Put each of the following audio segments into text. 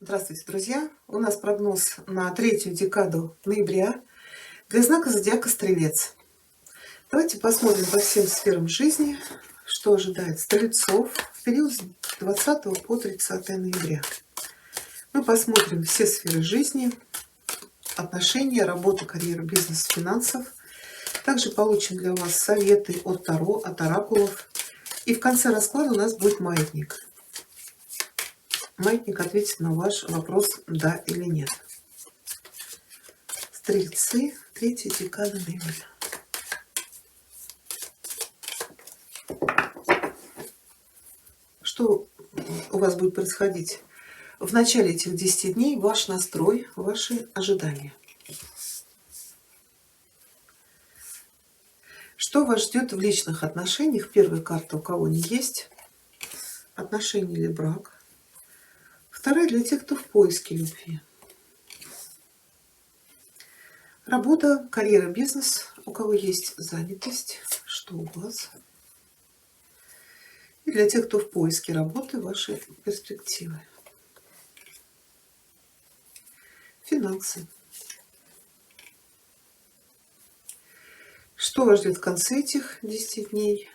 Здравствуйте, друзья! У нас прогноз на третью декаду ноября для знака зодиака Стрелец. Давайте посмотрим по всем сферам жизни, что ожидает стрельцов в период с 20 по 30 ноября. Мы посмотрим все сферы жизни, отношения, работа, карьера, бизнес, финансов. Также получим для вас советы от Таро, от оракулов. И в конце расклада у нас будет маятник. Маятник ответит на ваш вопрос «да» или «нет». Стрельцы, третья декада ноября. Что у вас будет происходить в начале этих 10 дней? Ваш настрой, ваши ожидания. Что вас ждет в личных отношениях? Первая карта, у кого не есть отношения или брак. Вторая для тех, кто в поиске любви. Работа, карьера, бизнес. У кого есть занятость, что у вас? И для тех, кто в поиске работы, ваши перспективы. Финансы. Что вас ждет в конце этих 10 дней?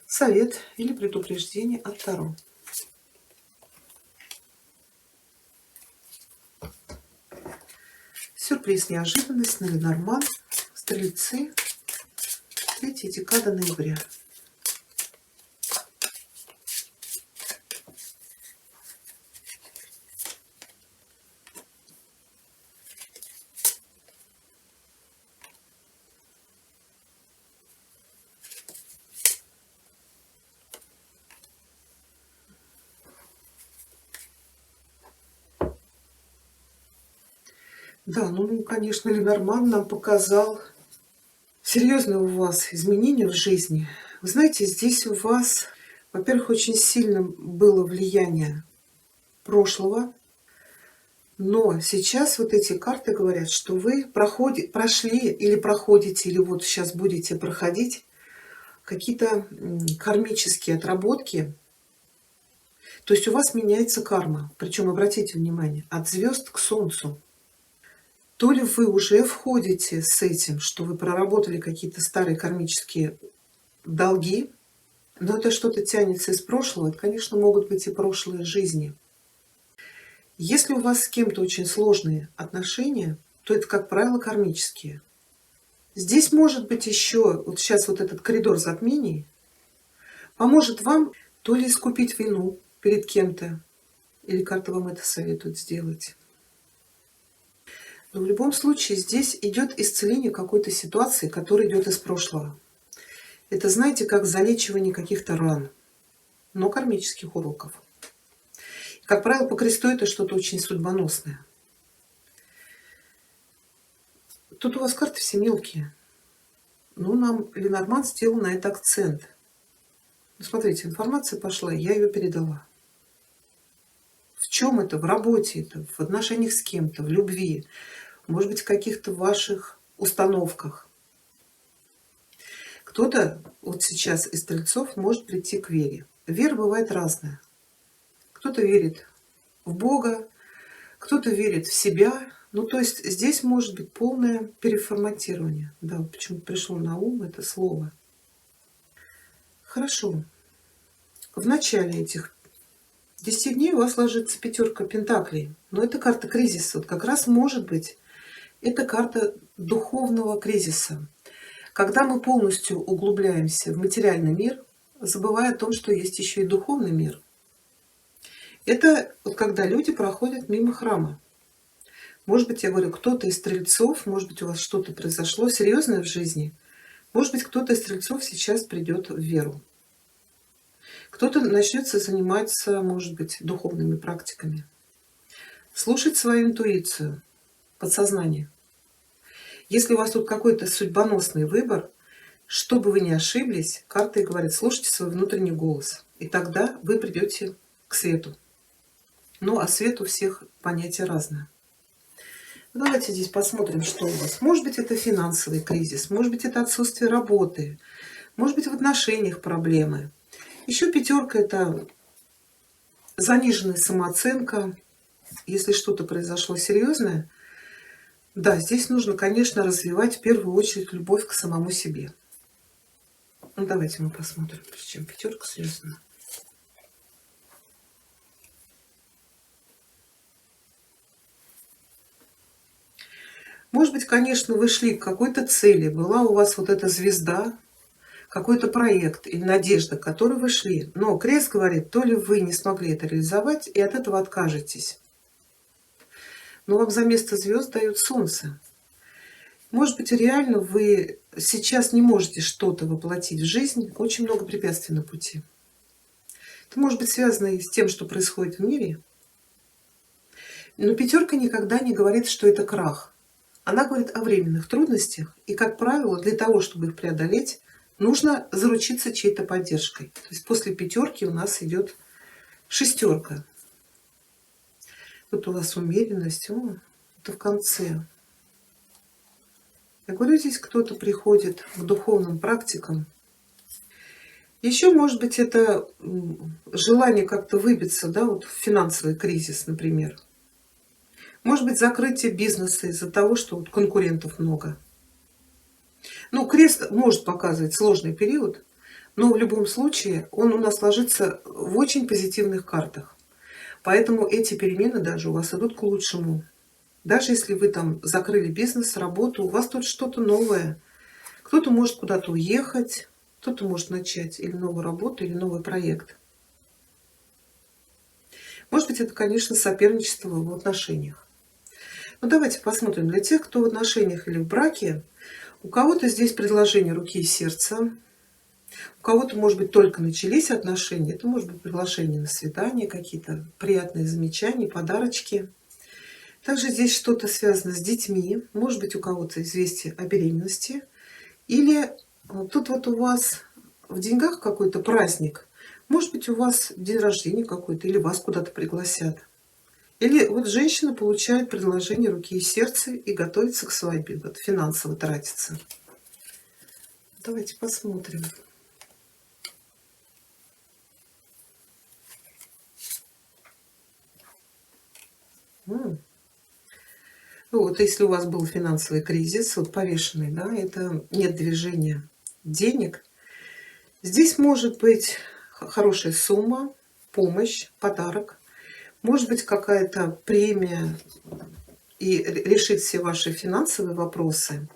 Совет или предупреждение от Таро. Сюрприз, неожиданность, Ленорман, Стрельцы, третья декада ноября. Да, ну, конечно, Ленорман нам показал серьезные у вас изменения в жизни. Вы знаете, здесь у вас, во-первых, очень сильно было влияние прошлого, но сейчас вот эти карты говорят, что вы прошли или проходите, или вот сейчас будете проходить какие-то кармические отработки. То есть у вас меняется карма. Причем, обратите внимание, от звезд к Солнцу. То ли вы уже входите с этим, что вы проработали какие-то старые кармические долги, но это что-то тянется из прошлого. Это, конечно, могут быть и прошлые жизни. Если у вас с кем-то очень сложные отношения, то это, как правило, кармические. Здесь может быть еще, вот сейчас вот этот коридор затмений поможет вам то ли искупить вину перед кем-то, или карта вам это советует сделать. Но в любом случае здесь идет исцеление какой-то ситуации, которая идет из прошлого. Это, знаете, как залечивание каких-то ран, но кармических уроков. Как правило, по кресту это что-то очень судьбоносное. Тут у вас карты все мелкие. Но нам Ленорман сделал на это акцент. Ну, смотрите, информация пошла, я ее передала. В чем это? В работе это, в отношениях с кем-то, в любви. Может быть, в каких-то ваших установках. Кто-то вот сейчас из стрельцов может прийти к вере. Вера бывает разная. Кто-то верит в Бога, кто-то верит в себя. Ну, то есть здесь может быть полное переформатирование. Да, почему пришло на ум это слово. Хорошо. В начале этих 10 дней у вас ложится пятерка пентаклей. Но это карта кризиса. Вот как раз может быть это карта духовного кризиса. Когда мы полностью углубляемся в материальный мир, забывая о том, что есть еще и духовный мир. Это вот когда люди проходят мимо храма. Может быть, я говорю, кто-то из стрельцов, может быть, у вас что-то произошло серьезное в жизни. Может быть, кто-то из стрельцов сейчас придет в веру. Кто-то начнет заниматься, может быть, духовными практиками. Слушать свою интуицию, подсознание. Если у вас тут какой-то судьбоносный выбор, чтобы вы не ошиблись, карты говорят, слушайте свой внутренний голос. И тогда вы придете к свету. Ну, а свет у всех понятие разное. Давайте здесь посмотрим, что у вас. Может быть, это финансовый кризис, может быть, это отсутствие работы, может быть, в отношениях проблемы. Еще пятерка – это заниженная самооценка, если что-то произошло серьезное, да, здесь нужно, конечно, развивать в первую очередь любовь к самому себе. Ну, давайте мы посмотрим, с чем пятерка связана. Может быть, конечно, вы шли к какой-то цели, была у вас вот эта звезда, какой-то проект или надежда, к которой вы шли. Но крест говорит, то ли вы не смогли это реализовать и от этого откажетесь. Но вам за место звезд дают солнце. Может быть, реально вы сейчас не можете что-то воплотить в жизнь, очень много препятствий на пути. Это может быть связано и с тем, что происходит в мире. Но пятерка никогда не говорит, что это крах. Она говорит о временных трудностях, и, как правило, для того, чтобы их преодолеть, нужно заручиться чьей-то поддержкой. То есть после пятерки у нас идет шестерка. Тут у вас умеренность, это в конце. Я говорю, здесь кто-то приходит к духовным практикам. Еще, может быть, это желание как-то выбиться, да, вот в финансовый кризис, например. Может быть, закрытие бизнеса из-за того, что вот конкурентов много. Ну, крест может показывать сложный период, но в любом случае он у нас ложится в очень позитивных картах. Поэтому эти перемены даже у вас идут к лучшему. Даже если вы там закрыли бизнес, работу, у вас тут что-то новое. Кто-то может куда-то уехать, кто-то может начать или новую работу, или новый проект. Может быть, это, конечно, соперничество в отношениях. Но давайте посмотрим. Для тех, кто в отношениях или в браке, у кого-то здесь предложение руки и сердца, у кого-то, может быть, только начались отношения. Это может быть приглашение на свидание, какие-то приятные замечания, подарочки. Также здесь что-то связано с детьми. Может быть, у кого-то известие о беременности. Или тут вот у вас в деньгах какой-то праздник. Может быть, у вас день рождения какой-то, или вас куда-то пригласят. Или вот женщина получает предложение руки и сердца и готовится к свадьбе, вот финансово тратится. Давайте посмотрим. Вот, если у вас был финансовый кризис, вот повешенный, да, это нет движения денег. Здесь может быть хорошая сумма, помощь, подарок. Может быть, какая-то премия и решить все ваши финансовые вопросы.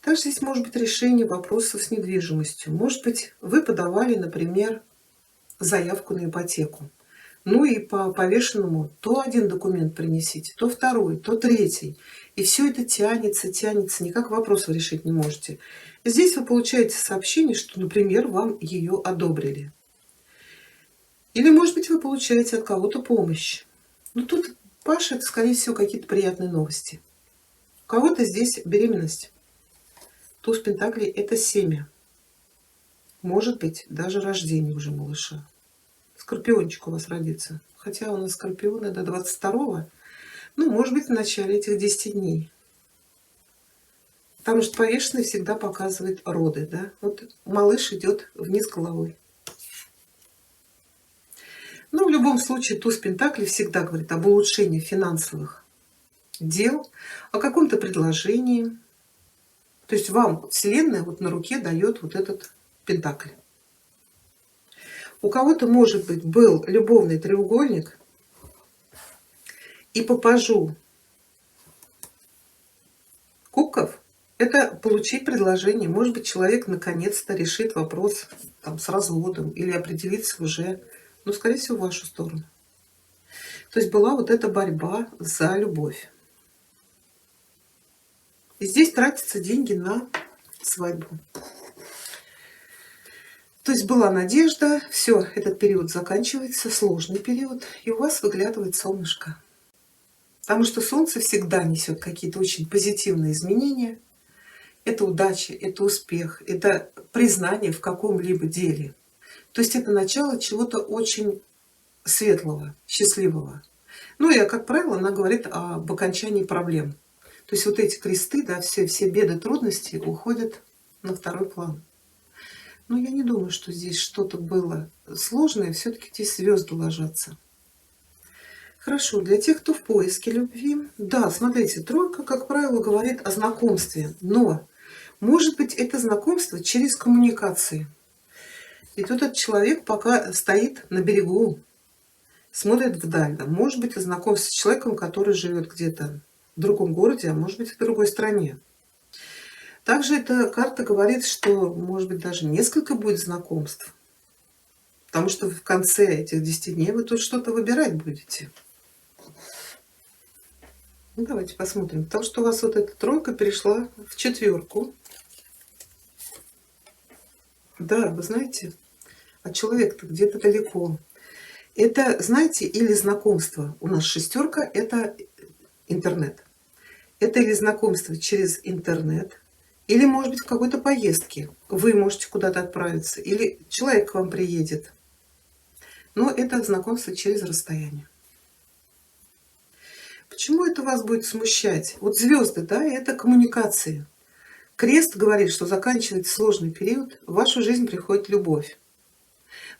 Также здесь может быть решение вопросов с недвижимостью. Может быть, вы подавали, например, заявку на ипотеку. Ну и по повешенному то один документ принесите, то второй, то третий. И все это тянется, тянется, никак вопрос вы решить не можете. Здесь вы получаете сообщение, что, например, вам ее одобрили. Или, может быть, вы получаете от кого-то помощь. Но тут Паша, это, скорее всего, какие-то приятные новости. У кого-то здесь беременность. Туз пентаклей – это семя. Может быть, даже рождение уже малыша. Скорпиончик у вас родится. Хотя у нас скорпионы до 22-го. Ну, может быть, в начале этих 10 дней. Потому что повешенный всегда показывает роды. Да? Вот малыш идет вниз головой. Но в любом случае туз пентаклей всегда говорит об улучшении финансовых дел, о каком-то предложении. То есть вам Вселенная вот на руке дает вот этот пентакль. У кого-то, может быть, был любовный треугольник, и по пажу кубков это получить предложение. Может быть, человек наконец-то решит вопрос там, с разводом или определится уже, ну, скорее всего, в вашу сторону. То есть была вот эта борьба за любовь. И здесь тратятся деньги на свадьбу. То есть была надежда, все, этот период заканчивается, сложный период, и у вас выглядывает солнышко. Потому что солнце всегда несет какие-то очень позитивные изменения. Это удача, это успех, это признание в каком-либо деле. То есть это начало чего-то очень светлого, счастливого. Ну и, как правило, она говорит об окончании проблем. То есть вот эти кресты, да, все беды, трудности уходят на второй план. Но я не думаю, что здесь что-то было сложное. Все-таки здесь звезды ложатся. Хорошо, для тех, кто в поиске любви. Да, смотрите, тройка, как правило, говорит о знакомстве, но может быть это знакомство через коммуникации. И тут этот человек пока стоит на берегу, смотрит вдаль. Да. Может быть, это знакомство с человеком, который живет где-то в другом городе, а может быть, в другой стране. Также эта карта говорит, что, может быть, даже несколько будет знакомств. Потому что в конце этих 10 дней вы тут что-то выбирать будете. Ну, давайте посмотрим. Потому что у вас вот эта тройка перешла в четверку. Да, вы знаете, а человек-то где-то далеко. Это, знаете, или знакомство. У нас шестерка – это интернет. Это или знакомство через интернет, или, может быть, в какой-то поездке. Вы можете куда-то отправиться, или человек к вам приедет. Но это знакомство через расстояние. Почему это вас будет смущать? Вот звезды, да, это коммуникации. Крест говорит, что заканчивается сложный период, в вашу жизнь приходит любовь.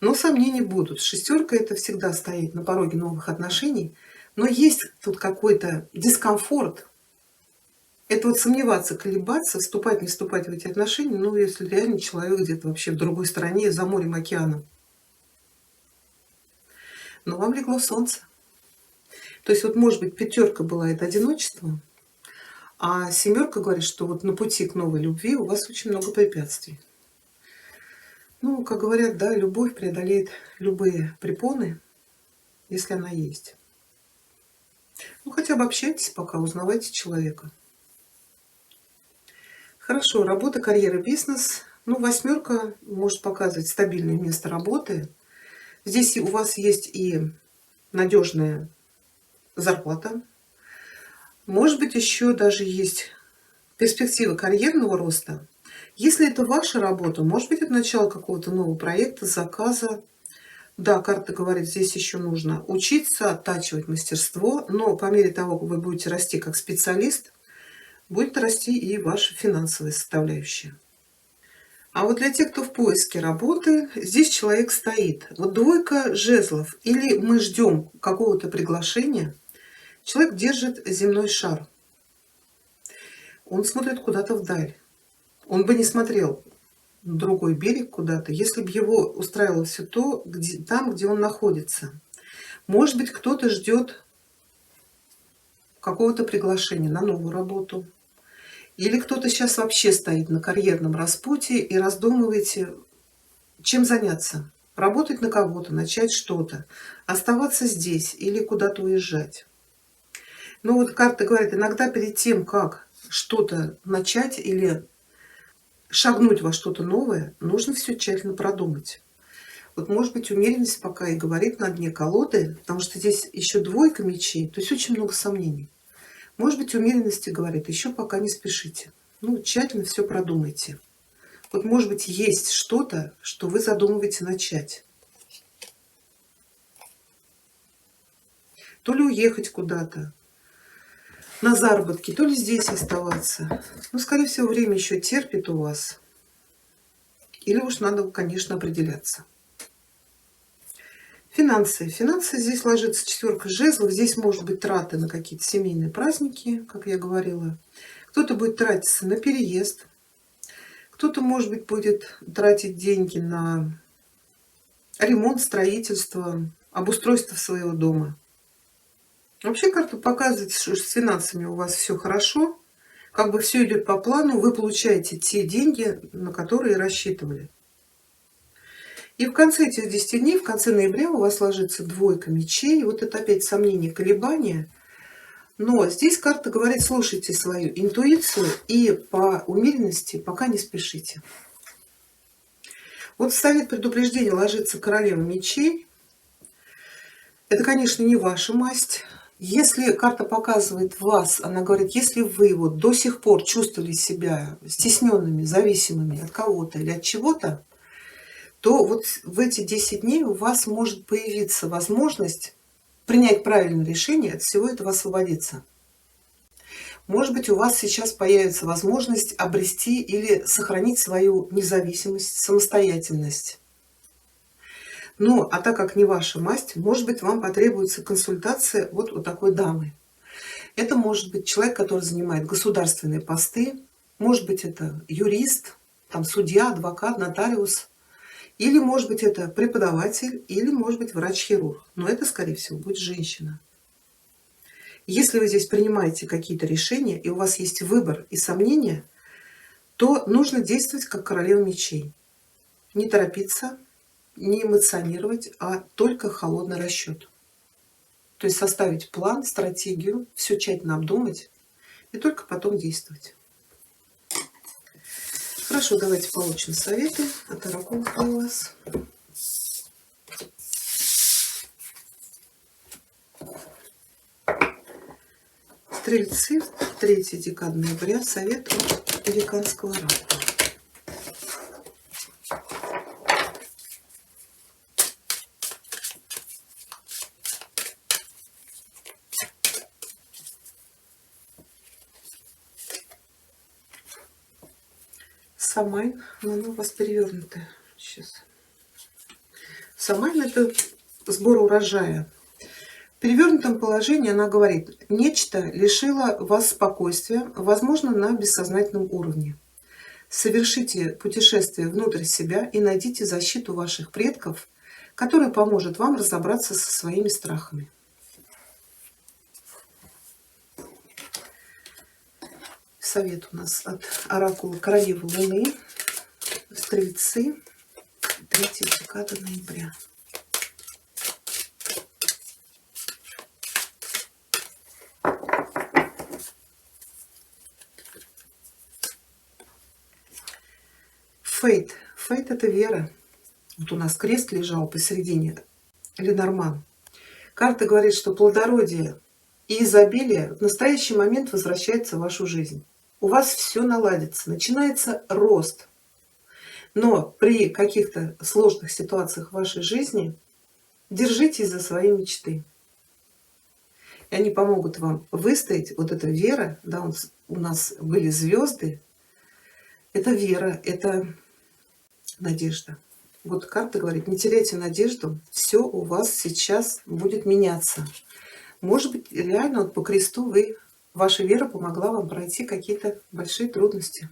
Но сомнений будут. Шестерка это всегда стоит на пороге новых отношений, но есть тут какой-то дискомфорт. Это вот сомневаться, колебаться, вступать, не вступать в эти отношения, ну, если реально человек где-то вообще в другой стране, за морем, океаном. Но вам легло солнце. То есть вот, может быть, пятерка была это одиночество, а семерка говорит, что вот на пути к новой любви у вас очень много препятствий. Ну, как говорят, да, любовь преодолеет любые препоны, если она есть. Ну, хотя бы общайтесь пока, узнавайте человека. Хорошо, работа, карьера, бизнес. Ну, восьмерка может показывать стабильное место работы. Здесь у вас есть и надежная зарплата. Может быть, еще даже есть перспектива карьерного роста. Если это ваша работа, может быть, это начало какого-то нового проекта, заказа. Да, карта говорит, здесь еще нужно учиться, оттачивать мастерство, но по мере того, как вы будете расти как специалист, будет расти и ваша финансовая составляющая. А вот для тех, кто в поиске работы, здесь человек стоит. Вот двойка жезлов. Или мы ждем какого-то приглашения. Человек держит земной шар. Он смотрит куда-то вдаль. Он бы не смотрел на другой берег куда-то, если бы его устраивало все то, там, где он находится. Может быть, кто-то ждет какого-то приглашения на новую работу. Или кто-то сейчас вообще стоит на карьерном распутье и раздумываете, чем заняться. Работать на кого-то, начать что-то, оставаться здесь или куда-то уезжать. Но вот карта говорит, иногда перед тем, как что-то начать или шагнуть во что-то новое, нужно все тщательно продумать. Вот, может быть, умеренность пока и говорит на дне колоды, потому что здесь еще двойка мечей, то есть очень много сомнений. Может быть, умеренности говорит, еще пока не спешите. Ну, тщательно все продумайте. Вот, может быть, есть что-то, что вы задумываете начать. То ли уехать куда-то на заработки, то ли здесь оставаться. Но, скорее всего, время еще терпит у вас. Или уж надо, конечно, определяться. Финансы. Финансы здесь ложится четверка жезлов. Здесь может быть траты на какие-то семейные праздники, как я говорила. Кто-то будет тратиться на переезд. Кто-то, может быть, будет тратить деньги на ремонт, строительство, обустройство своего дома. Вообще карта показывает, что с финансами у вас все хорошо. Как бы все идет по плану, вы получаете те деньги, на которые рассчитывали. И в конце этих 10 дней, в конце ноября у вас ложится двойка мечей. Вот это опять сомнения, колебания. Но здесь карта говорит, слушайте свою интуицию и по умеренности пока не спешите. Вот в совет предупреждения ложится королева мечей. Это, конечно, не ваша масть. Если карта показывает вас, она говорит, если вы вот до сих пор чувствовали себя стесненными, зависимыми от кого-то или от чего-то, то вот в эти 10 дней у вас может появиться возможность принять правильное решение, от всего этого освободиться. Может быть, у вас сейчас появится возможность обрести или сохранить свою независимость, самостоятельность. Ну, а так как не ваша масть, может быть, вам потребуется консультация вот у такой дамы. Это может быть человек, который занимает государственные посты, может быть, это юрист, там, судья, адвокат, нотариус, или, может быть, это преподаватель, или, может быть, врач-хирург. Но это, скорее всего, будет женщина. Если вы здесь принимаете какие-то решения, и у вас есть выбор и сомнения, то нужно действовать как королева мечей. Не торопиться, не эмоционировать, а только холодный расчет. То есть составить план, стратегию, все тщательно обдумать и только потом действовать. Хорошо, давайте получим советы от оракулов для вас. Стрельцы, 3 декада ноября, совет от великанского оракула. Самайн, но она у вас перевернутая. Сейчас. Самайн — это сбор урожая. В перевернутом положении она говорит: нечто лишило вас спокойствия, возможно, на бессознательном уровне. Совершите путешествие внутрь себя и найдите защиту ваших предков, которая поможет вам разобраться со своими страхами. Совет у нас от оракула королевы Луны, Стрельцы, 3 декада ноября. Фейт. Фейт — это вера. Вот у нас крест лежал посередине, Ленорман. Карта говорит, что плодородие и изобилие в настоящий момент возвращается в вашу жизнь. У вас все наладится, начинается рост. Но при каких-то сложных ситуациях в вашей жизни держитесь за свои мечты. И они помогут вам выстоять. Вот эта вера, да, у нас были звезды. Это вера, это надежда. Вот карта говорит: не теряйте надежду, все у вас сейчас будет меняться. Может быть, реально вот по кресту ваша вера помогла вам пройти какие-то большие трудности.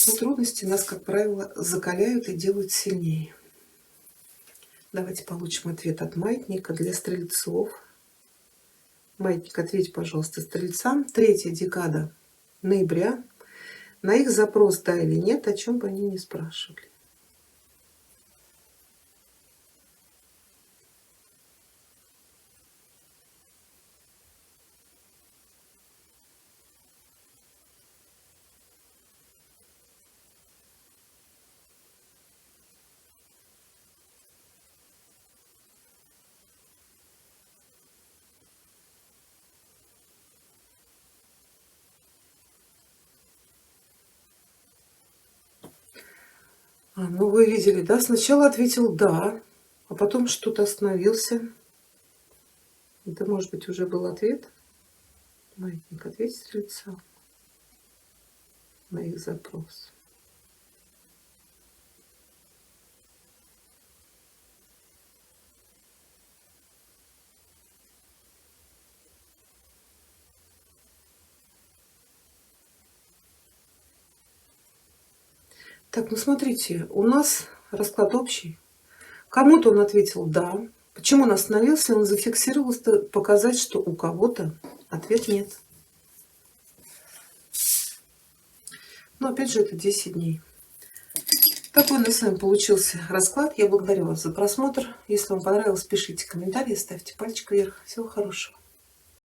Но трудности нас, как правило, закаляют и делают сильнее. Давайте получим ответ от маятника для стрельцов. Маятник, ответь, пожалуйста, стрельцам. 3 декада ноября. На их запрос да или нет, о чем бы они ни спрашивали. Ну вы видели, да? Сначала ответил «да», а потом что-то остановился. Это, может быть, уже был ответ? Маятник, ответь стрельцам на их запрос. Так, ну смотрите, у нас расклад общий. Кому-то он ответил «да». Почему он остановился? Он зафиксировался показать, что у кого-то ответ нет. Но опять же, это 10 дней. Такой у нас с вами получился расклад. Я благодарю вас за просмотр. Если вам понравилось, пишите комментарии, ставьте пальчик вверх. Всего хорошего.